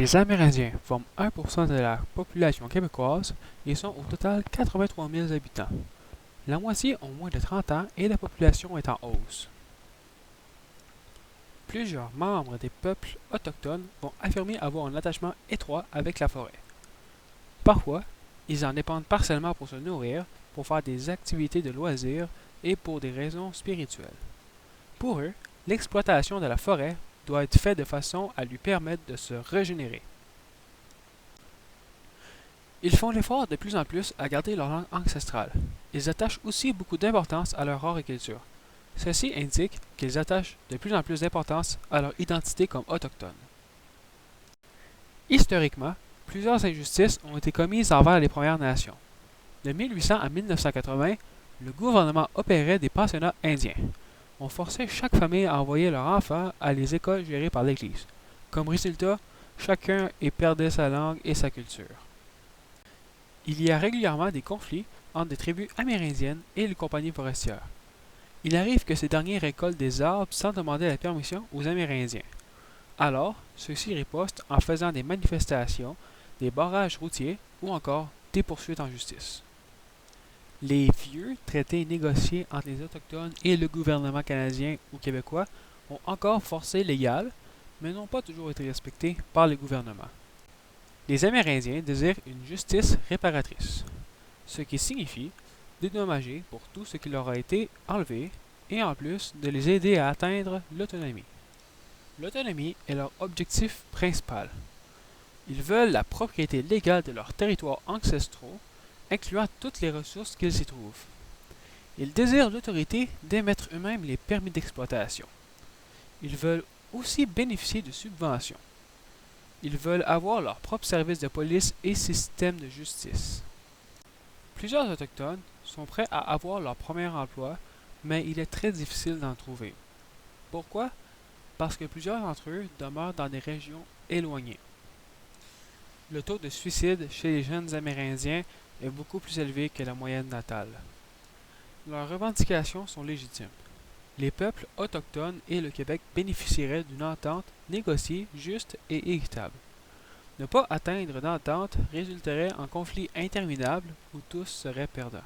Les Amérindiens forment 1% de la population québécoise et sont au total 83 000 habitants. La moitié ont moins de 30 ans et la population est en hausse. Plusieurs membres des peuples autochtones vont affirmer avoir un attachement étroit avec la forêt. Parfois, ils en dépendent partiellement pour se nourrir, pour faire des activités de loisirs et pour des raisons spirituelles. Pour eux, l'exploitation de la forêt doit être faite de façon à lui permettre de se régénérer. Ils font l'effort de plus en plus à garder leur langue ancestrale. Ils attachent aussi beaucoup d'importance à leur art et culture. Ceci indique qu'ils attachent de plus en plus d'importance à leur identité comme autochtones. Historiquement, plusieurs injustices ont été commises envers les Premières Nations. De 1800 à 1980, le gouvernement opérait des pensionnats indiens. On forçait chaque famille à envoyer leurs enfants à les écoles gérées par l'Église. Comme résultat, chacun y perdait sa langue et sa culture. Il y a régulièrement des conflits entre des tribus amérindiennes et les compagnies forestières. Il arrive que ces derniers récoltent des arbres sans demander la permission aux Amérindiens. Alors, ceux-ci ripostent en faisant des manifestations, des barrages routiers ou encore des poursuites en justice. Les vieux traités négociés entre les Autochtones et le gouvernement canadien ou québécois ont encore force légale, mais n'ont pas toujours été respectés par les gouvernements. Les Amérindiens désirent une justice réparatrice, ce qui signifie dédommager pour tout ce qui leur a été enlevé et en plus de les aider à atteindre l'autonomie. L'autonomie est leur objectif principal. Ils veulent la propriété légale de leurs territoires ancestraux, incluant toutes les ressources qu'ils y trouvent. Ils désirent l'autorité d'émettre eux-mêmes les permis d'exploitation. Ils veulent aussi bénéficier de subventions. Ils veulent avoir leur propre service de police et système de justice. Plusieurs Autochtones sont prêts à avoir leur premier emploi, mais il est très difficile d'en trouver. Pourquoi? Parce que plusieurs d'entre eux demeurent dans des régions éloignées. Le taux de suicide chez les jeunes Amérindiens est beaucoup plus élevé que la moyenne natale. Leurs revendications sont légitimes. Les peuples autochtones et le Québec bénéficieraient d'une entente négociée, juste et équitable. Ne pas atteindre d'entente résulterait en conflits interminables où tous seraient perdants.